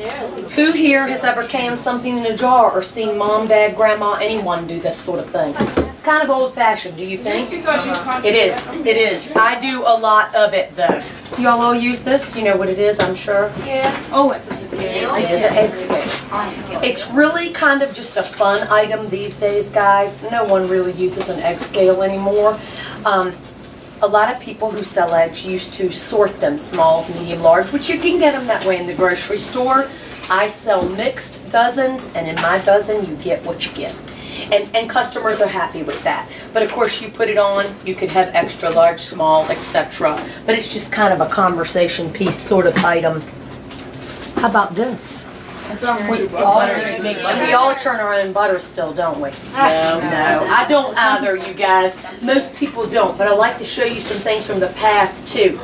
Who here has ever canned something in a jar or seen mom, dad, grandma, anyone do this sort of thing? It's kind of old-fashioned, do you think? It is. It is. I do a lot of it, though. Do y'all all use this? You know what it is, I'm sure? Yeah. Oh, it's a scale. It is an egg scale. It's really kind of just a fun item these days, guys. No one really uses an egg scale anymore. A lot of people who sell eggs used to sort them, smalls, medium, large, which you can get them that way in the grocery store. I sell mixed dozens, and in my dozen, you get what you get. And customers are happy with that. But of course, you put it on, you could have extra large, small, etc. But it's just kind of a conversation piece sort of item. How about this? We all churn our own butter still, don't we? No, I don't either, you guys. Most people don't, but I like to show you some things from the past too.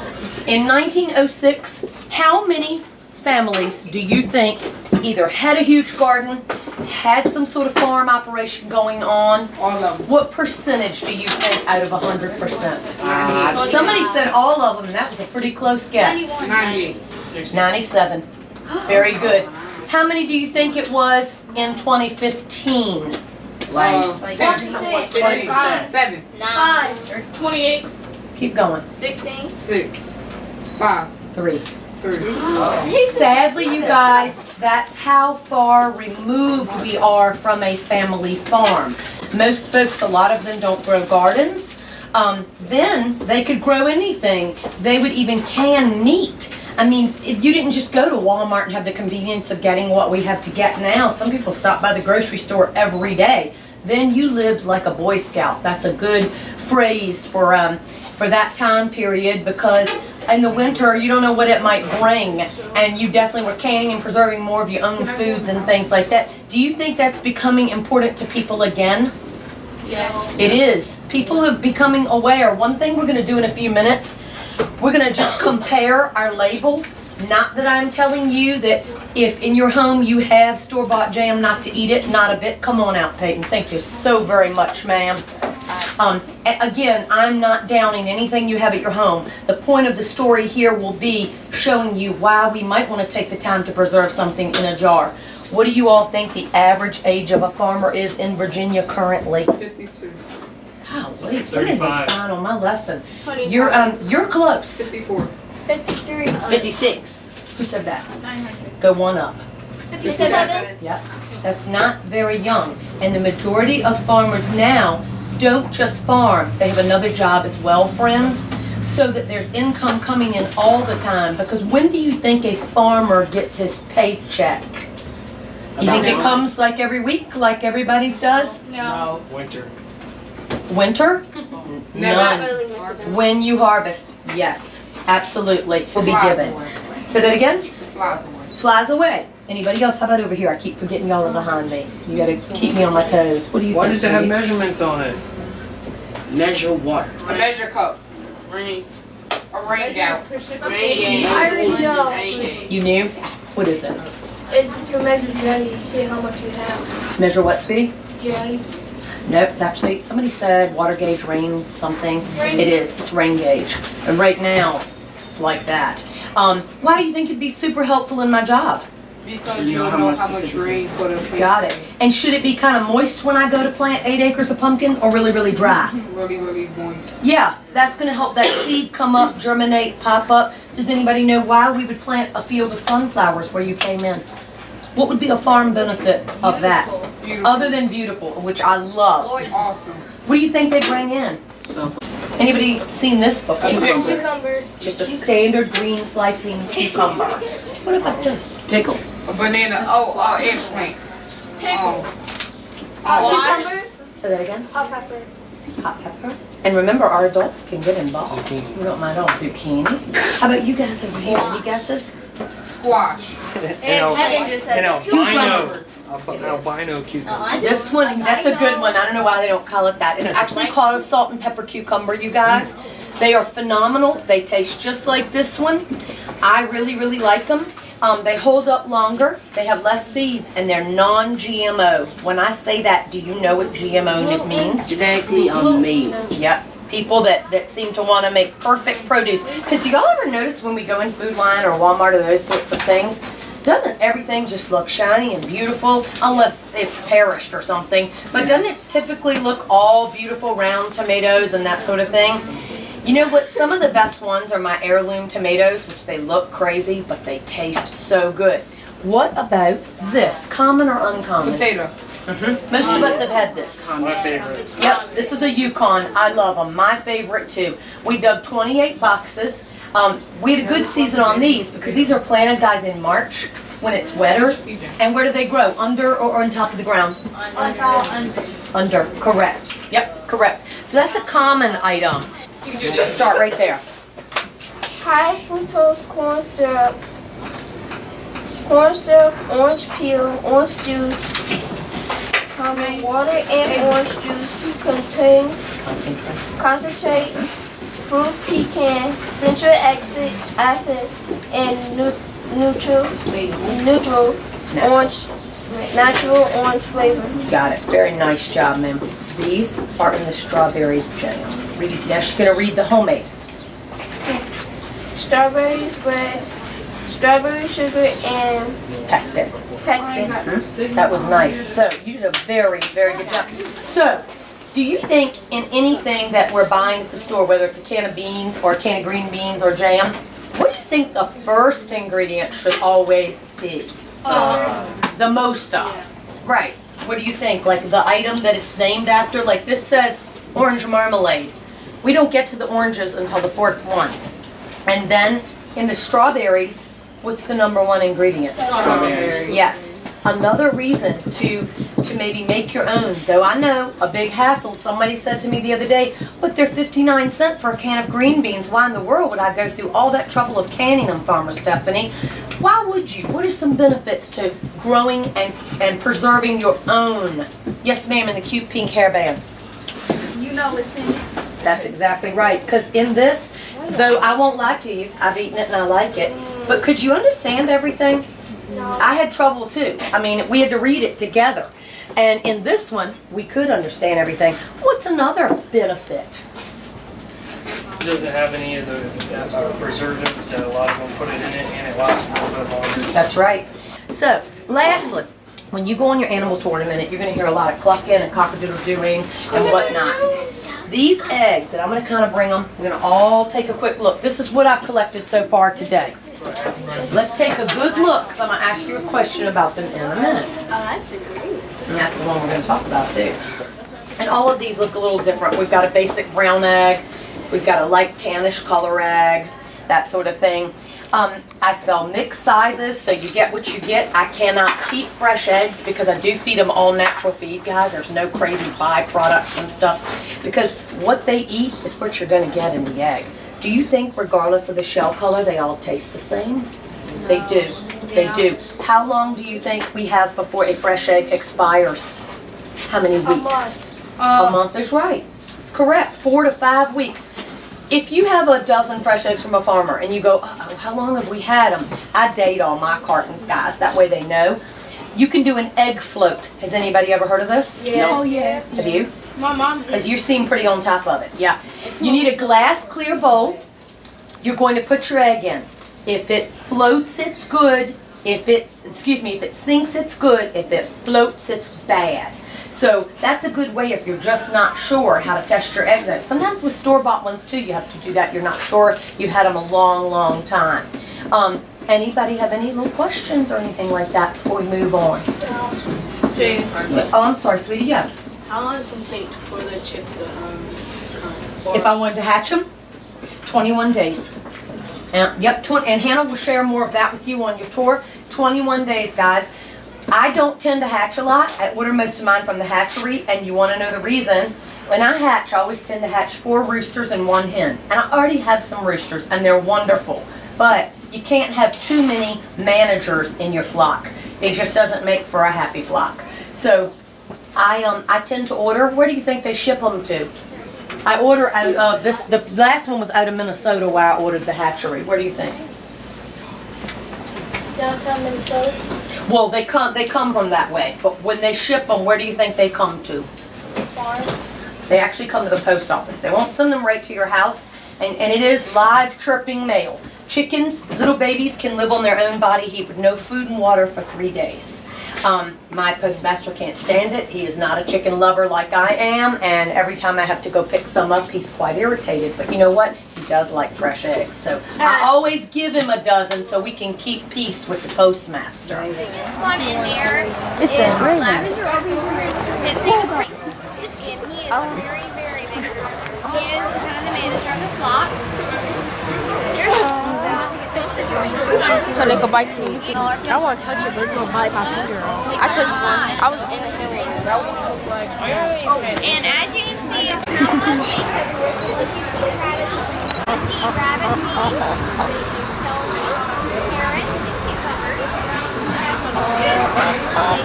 In 1906, how many families do you think either had a huge garden, had some sort of farm operation going on? All of them. What percentage do you think out of 100%? Somebody said all of them, and that was a pretty close guess. 97. Very good. How many do you think it was in 2015? 7. 9. 28. Keep going. 16. 6. 5. 3. 3. Sadly, you guys, that's how far removed we are from a family farm. Most folks, a lot of them don't grow gardens. Then they could grow anything. They would even can meat. I mean, you didn't just go to Walmart and have the convenience of getting what we have to get now. Some people stop by the grocery store every day. Then you lived like a Boy Scout. That's a good phrase for that time period, because in the winter you don't know what it might bring, and you definitely were canning and preserving more of your own foods and things like that. Do you think that's becoming important to people again? Yes. It is. People are becoming aware. One thing we're going to do in a few minutes, we're going to just compare our labels. Not that I'm telling you that if in your home you have store-bought jam not to eat it, not a bit. Come on out, Peyton. Thank you so very much, ma'am. Again, I'm not downing anything you have at your home. The point of the story here will be showing you why we might want to take the time to preserve something in a jar. What do you all think the average age of a farmer is in Virginia currently? 52. Golly, somebody's fine on my lesson. 25. You're close. 54. 53. 56. Who said that? 900. Go one up. 57. Yep. That's not very young. And the majority of farmers now don't just farm. They have another job as well, friends, so that there's income coming in all the time. Because when do you think a farmer gets his paycheck? You think it comes like every week, like everybody's does? No. Winter. Winter? Not None. really with When you harvest, yes, absolutely, will be Flies given. away. Say that again? Flies away. Flies away. Anybody else? How about over here? I keep forgetting y'all are behind me. You gotta keep me on my toes. What do you Why think? does it have sweetie? measurements on it? Measure water. A measure cup. Rain. A rain gout. I already know. You knew? What is it? It's to measure jelly, see how much you have. Measure what, sweetie? Jelly. Nope, it's actually, somebody said water gauge, rain something. Rain. It is, it's rain gauge. And right now, it's like that. Why do you think it'd be super helpful in my job? Because you don't know how much rain for the plants. Got it. And should it be kind of moist when I go to plant 8 acres of pumpkins, or really, really dry? Really, really moist. Yeah, that's gonna help that seed come up, germinate, pop up. Does anybody know why we would plant a field of sunflowers where you came in? What would be a farm benefit of that? Beautiful. Other than beautiful, which I love. Awesome. What do you think they bring in? Anybody seen this before? Cucumber. Just a standard green slicing cucumber. What about this? Pickle. A banana. Eggplant. Pickle. Oh, Cucumbers. Say that again. Hot pepper. Hot pepper. And remember, our adults can get involved. Zucchini. We don't mind all zucchini. How about you guys? Have any guesses? squash. Kevin just said An albino. Cucumber. Albino cucumber. This one, that's a good one. I don't know why they don't call it that. It's actually called a salt and pepper cucumber, you guys. They are phenomenal. They taste just like this one. I really, really like them. They hold up longer, they have less seeds, and they're non-GMO. When I say that, do you know what GMO means? Genetically unmade. Yep. People that seem to want to make perfect produce. Because do y'all ever notice when we go in Food Line or Walmart or those sorts of things, Doesn't everything just look shiny and beautiful? Unless it's perished or something. But doesn't it typically look all beautiful round tomatoes and that sort of thing? You know what? Some of the best ones are my heirloom tomatoes, which they look crazy, but they taste so good. What about this? Common or uncommon? Potato. Most of us have had this. My favorite. Yep, this is a Yukon. I love them. My favorite too. We dug 28 boxes. We had a good season on these because these are planted, guys, in March when it's wetter. And where do they grow? Under or on top of the ground? Under. Correct. Yep, correct. So that's a common item. Start right there. High fructose corn syrup, orange peel, orange juice, water and orange juice contain concentrate, fruit pecan, citric acid, and neutral orange, natural orange flavor. Got it. Very nice job, ma'am. These are in the strawberry jam. Now she's going to read the homemade. Strawberries bread, strawberry sugar, and Pectin. pectin. That was nice. So you did a very, very good job. So, do you think in anything that we're buying at the store, whether it's a can of beans or a can of green beans or jam, what do you think the first ingredient should always be? The most of. Right. What do you think? Like the item that it's named after? Like this says orange marmalade. We don't get to the oranges until the fourth one. And then in the strawberries, what's the number one ingredient? Strawberries. Yes. Another reason to maybe make your own, though I know a big hassle. Somebody said to me the other day, but they're 59 cents for a can of green beans. Why in the world would I go through all that trouble of canning them, Farmer Stephanie? Why would you? What are some benefits to growing and preserving your own? Yes, ma'am, in the cute pink hairband. You know what's in it. That's exactly right. Because in this, though I won't lie to you, I've eaten it and I like it. But could you understand everything? I had trouble too. I mean, we had to read it together. And in this one, we could understand everything. What's another benefit? Does it have any of the preservatives that a lot of them put it in it, and it lasts a little bit longer? That's right. So, lastly, when you go on your animal tour in a minute, you're going to hear a lot of clucking and cock-a-doodle-dooing and whatnot. These eggs, and I'm going to kind of bring them, we're going to all take a quick look. This is what I've collected so far today. Let's take a good look, because I'm going to ask you a question about them in a minute. And that's the one we're going to talk about too. And all of these look a little different. We've got a basic brown egg. We've got a light tannish color egg, that sort of thing. I sell mixed sizes, so you get what you get. I cannot keep fresh eggs because I do feed them all natural feed, guys. There's no crazy byproducts and stuff, because what they eat is what you're going to get in the egg. Do you think, regardless of the shell color, they all taste the same? They do. They do. How long do you think we have before a fresh egg expires? How many weeks? A month is right. It's correct. 4 to 5 weeks. If you have a dozen fresh eggs from a farmer and you go, oh, how long have we had them? I date all my cartons, guys. That way they know. You can do an egg float. Has anybody ever heard of this? Yes. Oh, yes. Have you? My mom Because you seem pretty on top of it. Yeah. You need a glass clear bowl. You're going to put your egg in. If it floats, it's good. If it sinks, it's good. If it floats, it's bad. So that's a good way if you're just not sure how to test your eggs out. Sometimes with store-bought ones too, you have to do that. You're not sure. You've had them a long, long time. Anybody have any little questions or anything like that before we move on? Jane, Oh, I'm sorry, sweetie. Yes. how long does it take for the chick to come? If I wanted to hatch them, 21 days. Yep, and Hannah will share more of that with you on your tour. 21 days, guys. I don't tend to hatch a lot. I order most of mine from the hatchery, and you want to know the reason. When I hatch, I always tend to hatch 4 roosters and 1 hen. And I already have some roosters, and they're wonderful. But you can't have too many managers in your flock. It just doesn't make for a happy flock. So I tend to order. Where do you think they ship them to? I order out of this. The last one was out of Minnesota, where I ordered the hatchery. Where do you think? Downtown Minnesota. Well, they come from that way. But when they ship them, where do you think they come to? Farm. They actually come to the post office. They won't send them right to your house. And it is live chirping mail. Chickens, little babies can live on their own body heat with no food and water for 3 days. My postmaster can't stand it. He is not a chicken lover like I am, and every time I have to go pick some up, he's quite irritated. But you know what? He does like fresh eggs, so I always give him a dozen so we can keep peace with the postmaster. One in there is lavender rooster. His name is Prince, and he is a very, very big rooster. He is kind of the manager of the flock. So they could bite me. I want to touch it, but it's gonna bite my finger off. I touched one. I was in a hill. And as you can see, it's not much meat because we're looking for rabbit meat, celery, carrots, and cucumbers. As you can see,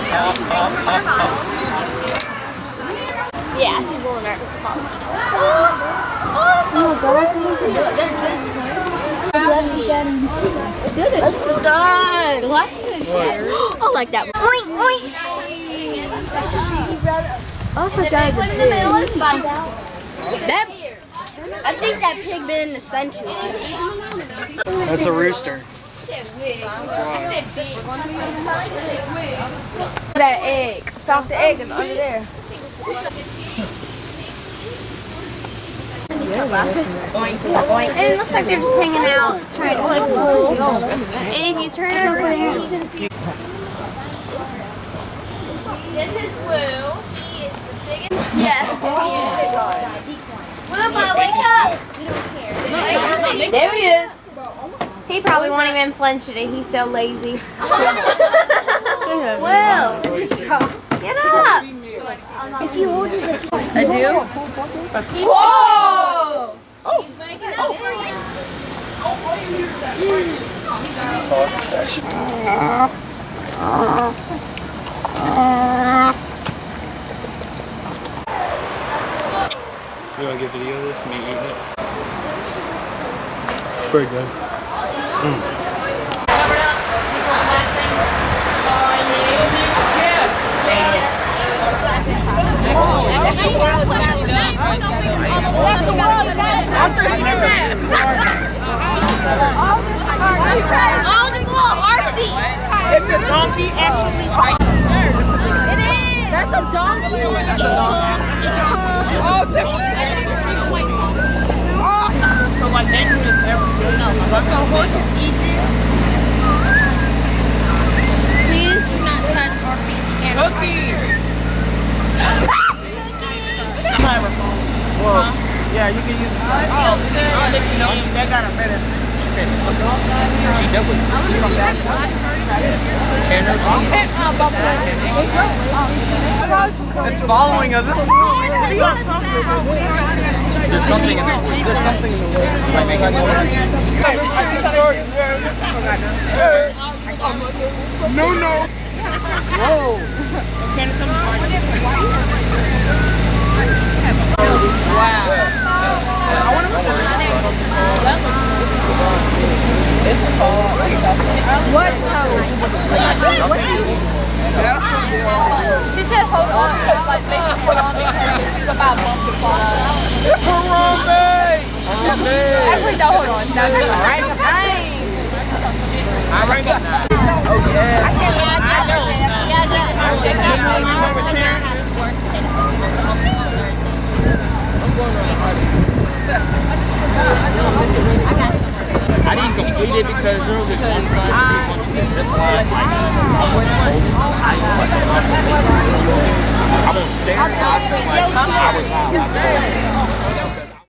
yeah, she's a little nervous about it. The glasses are shattered. I like that one. Oink, oink. Oh my God, One in the middle is fun. I think that pig been in the sun too much. That's a rooster. That egg. Found the egg under there. It looks like they're just hanging out, trying to play pool. And if you turn over here, you can see. This is Blue. He is the biggest. Yes, he is. Wilma, wake up! There he is. He probably won't even flinch today. He's so lazy. Will, get up! If you hold it, I do. whoa! He's waking up for you. You want to get video of this? Me eating it? It's pretty good. Oh, the little horsey! It's a donkey actually. It is! That's a donkey. So like they do this every day. So horses eat this. Please do not touch or feed the animal. Cookie. Well, yeah, you can use it. Oh, it feels good. They got a minute. She definitely. She's from downtown. It's following us. There's something in the woods. Might make it No. Whoa. What? She said hold on. Like basically hold on because she's about to fall out. Actually, don't hold on. That's all right. I bring it. Oh yeah. I didn't complete it because there was a one side zip line. I was staring at it like I was out.